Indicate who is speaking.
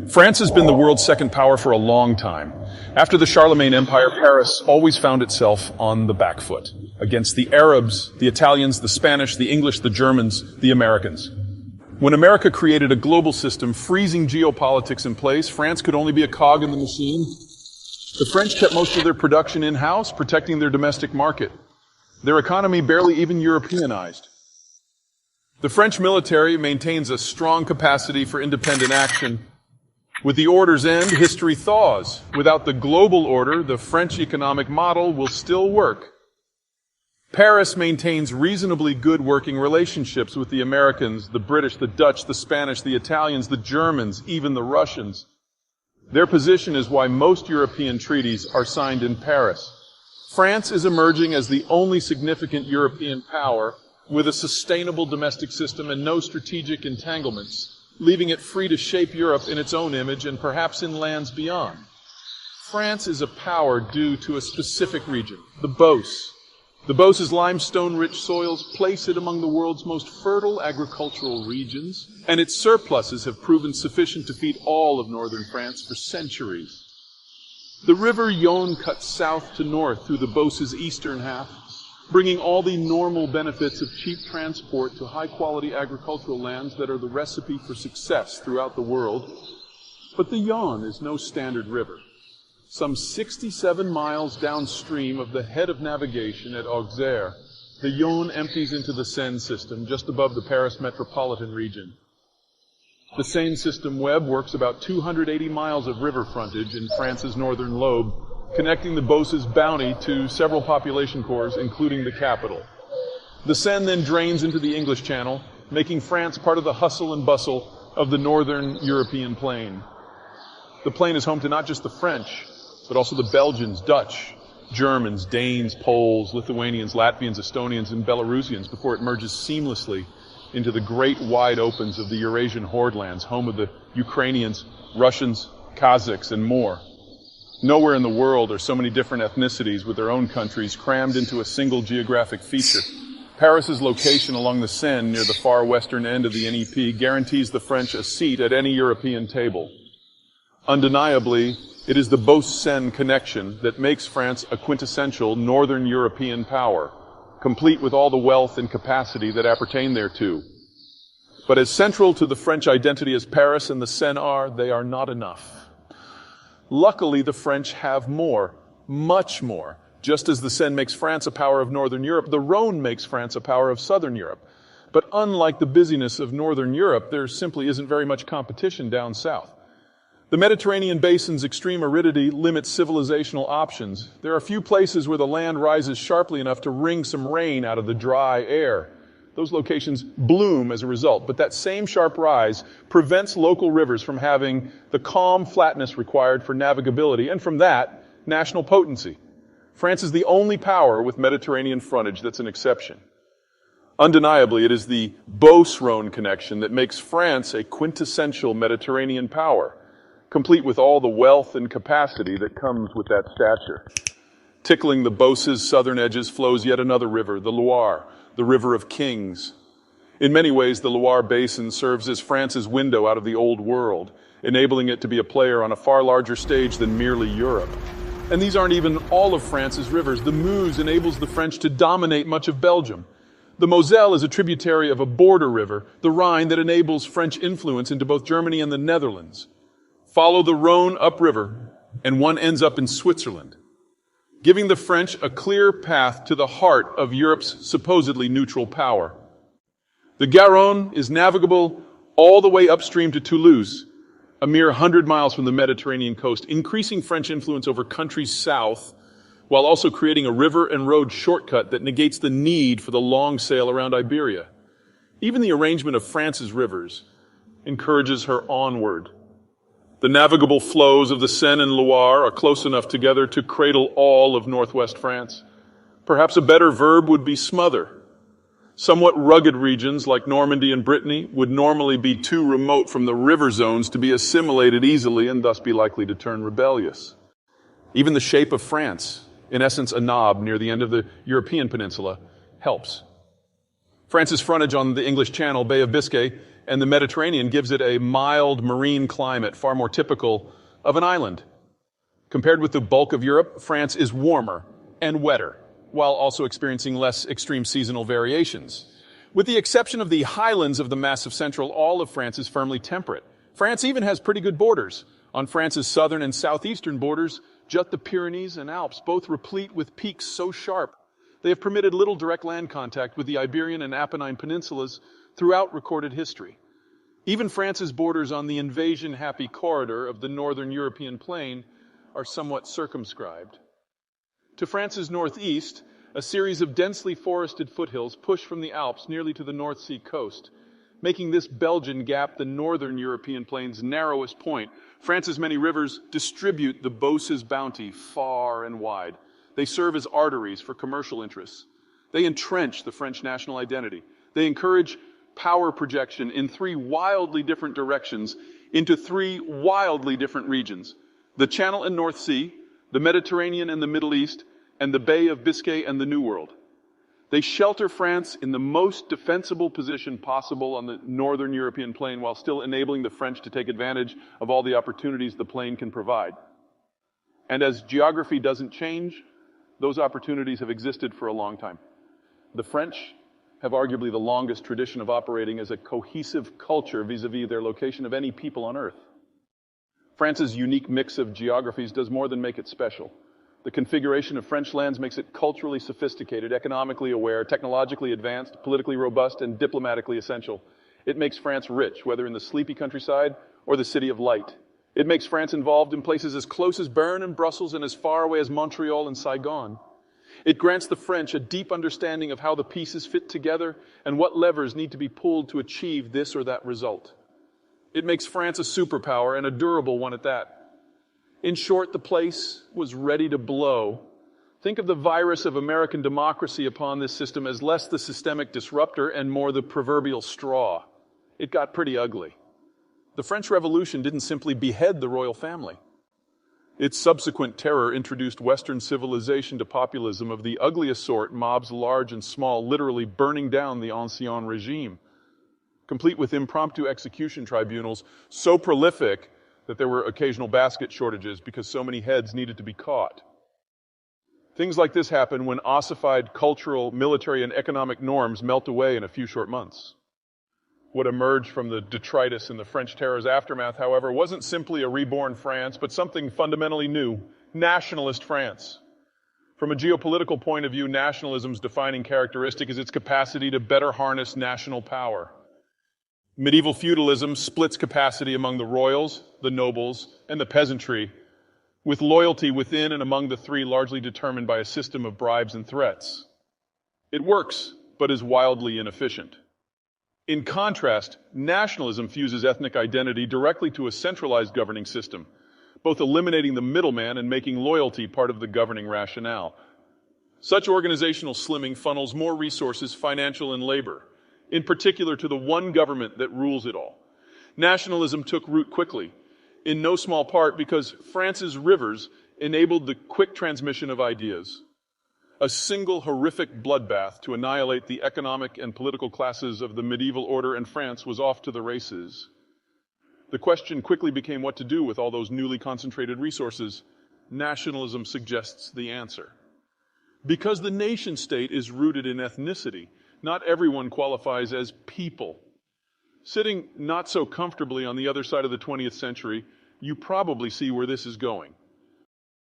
Speaker 1: France has been the world's second power for a long time. After the Charlemagne Empire, Paris always found itself on the back foot against the Arabs, the Italians, the Spanish, the English, the Germans, the Americans. When America created a global system, freezing geopolitics in place, France could only be a cog in the machine. The French kept most of their production in-house, protecting their domestic market. Their economy barely even Europeanized. The French military maintains a strong capacity for independent action. With the order's end, history thaws. Without the global order, the French economic model will still work. Paris maintains reasonably good working relationships with the Americans, the British, the Dutch, the Spanish, the Italians, the Germans, even the Russians. Their position is why most European treaties are signed in Paris. France is emerging as the only significant European power with a sustainable domestic system and no strategic entanglements, leaving it free to shape Europe in its own image and perhaps in lands beyond. France is a power due to a specific region, the Beauce. The Beauce's limestone-rich soils place it among the world's most fertile agricultural regions, and its surpluses have proven sufficient to feed all of northern France for centuries. The river Yonne cuts south to north through the Beauce's eastern half, bringing all the normal benefits of cheap transport to high-quality agricultural lands that are the recipe for success throughout the world. But the Yonne is no standard river. Some 67 miles downstream of the head of navigation at Auxerre, the Yonne empties into the Seine system just above the Paris metropolitan region. The Seine system web works about 280 miles of river frontage in France's northern lobe, connecting the Beauce's bounty to several population cores, including the capital. The Seine then drains into the English Channel, making France part of the hustle and bustle of the northern European plain. The plain is home to not just the French, but also the Belgians, Dutch, Germans, Danes, Poles, Lithuanians, Latvians, Estonians, and Belarusians before it merges seamlessly into the great wide opens of the Eurasian Hordelands, home of the Ukrainians, Russians, Kazakhs, and more. Nowhere in the world are so many different ethnicities with their own countries crammed into a single geographic feature. Paris's location along the Seine near the far western end of the NEP guarantees the French a seat at any European table. Undeniably, it is the Beauce-Seine connection that makes France a quintessential northern European power, complete with all the wealth and capacity that appertain thereto. But as central to the French identity as Paris and the Seine are, they are not enough. Luckily, the French have more, much more. Just as the Seine makes France a power of Northern Europe, the Rhone makes France a power of Southern Europe. But unlike the busyness of Northern Europe, there simply isn't very much competition down south. The Mediterranean basin's extreme aridity limits civilizational options. There are few places where the land rises sharply enough to wring some rain out of the dry air. Those locations bloom as a result, but that same sharp rise prevents local rivers from having the calm flatness required for navigability, and from that, national potency. France is the only power with Mediterranean frontage that's an exception. Undeniably, it is the Beauce-Rhone connection that makes France a quintessential Mediterranean power, complete with all the wealth and capacity that comes with that stature. Tickling the Beauce's southern edges flows yet another river, the Loire, the River of Kings. In many ways, the Loire Basin serves as France's window out of the old world, enabling it to be a player on a far larger stage than merely Europe. And these aren't even all of France's rivers. The Meuse enables the French to dominate much of Belgium. The Moselle is a tributary of a border river, the Rhine, that enables French influence into both Germany and the Netherlands. Follow the Rhone upriver, and one ends up in Switzerland, giving the French a clear path to the heart of Europe's supposedly neutral power. The Garonne is navigable all the way upstream to Toulouse, a mere 100 miles from the Mediterranean coast, increasing French influence over countries south, while also creating a river and road shortcut that negates the need for the long sail around Iberia. Even the arrangement of France's rivers encourages her onward. The navigable flows of the Seine and Loire are close enough together to cradle all of northwest France. Perhaps a better verb would be smother. Somewhat rugged regions like Normandy and Brittany would normally be too remote from the river zones to be assimilated easily and thus be likely to turn rebellious. Even the shape of France, in essence a knob near the end of the European peninsula, helps. France's frontage on the English Channel, Bay of Biscay, and the Mediterranean gives it a mild marine climate, far more typical of an island. Compared with the bulk of Europe, France is warmer and wetter, while also experiencing less extreme seasonal variations. With the exception of the highlands of the massive central, all of France is firmly temperate. France even has pretty good borders. On France's southern and southeastern borders jut the Pyrenees and Alps, both replete with peaks so sharp they have permitted little direct land contact with the Iberian and Apennine peninsulas throughout recorded history. Even France's borders on the invasion-happy corridor of the northern European plain are somewhat circumscribed. To France's northeast, a series of densely forested foothills push from the Alps nearly to the North Sea coast, making this Belgian gap the northern European plain's narrowest point. France's many rivers distribute the Beauce's bounty far and wide. They serve as arteries for commercial interests. They entrench the French national identity. They encourage power projection in three wildly different directions into three wildly different regions: the Channel and North Sea, the Mediterranean and the Middle East, and the Bay of Biscay and the New World. They shelter France in the most defensible position possible on the northern European plain while still enabling the French to take advantage of all the opportunities the plain can provide. And as geography doesn't change, those opportunities have existed for a long time. The French have arguably the longest tradition of operating as a cohesive culture vis-a-vis their location of any people on Earth. France's unique mix of geographies does more than make it special. The configuration of French lands makes it culturally sophisticated, economically aware, technologically advanced, politically robust, and diplomatically essential. It makes France rich, whether in the sleepy countryside or the city of light. It makes France involved in places as close as Bern and Brussels and as far away as Montreal and Saigon. It grants the French a deep understanding of how the pieces fit together and what levers need to be pulled to achieve this or that result. It makes France a superpower, and a durable one at that. In short, the place was ready to blow. Think of the virus of American democracy upon this system as less the systemic disruptor and more the proverbial straw. It got pretty ugly. The French Revolution didn't simply behead the royal family. Its subsequent terror introduced Western civilization to populism of the ugliest sort, mobs large and small literally burning down the ancien regime, complete with impromptu execution tribunals so prolific that there were occasional basket shortages because so many heads needed to be caught. Things like this happen when ossified cultural, military, and economic norms melt away in a few short months. What emerged from the detritus in the French terror's aftermath, however, wasn't simply a reborn France, but something fundamentally new: nationalist France. From a geopolitical point of view, nationalism's defining characteristic is its capacity to better harness national power. Medieval feudalism splits capacity among the royals, the nobles, and the peasantry, with loyalty within and among the three largely determined by a system of bribes and threats. It works, but is wildly inefficient. In contrast, nationalism fuses ethnic identity directly to a centralized governing system, both eliminating the middleman and making loyalty part of the governing rationale. Such organizational slimming funnels more resources, financial and labor, in particular to the one government that rules it all. Nationalism took root quickly, in no small part because France's rivers enabled the quick transmission of ideas. A single horrific bloodbath to annihilate the economic and political classes of the medieval order, and France was off to the races. The question quickly became what to do with all those newly concentrated resources. Nationalism suggests the answer. Because the nation state is rooted in ethnicity, not everyone qualifies as people. Sitting not so comfortably on the other side of the 20th century, you probably see where this is going.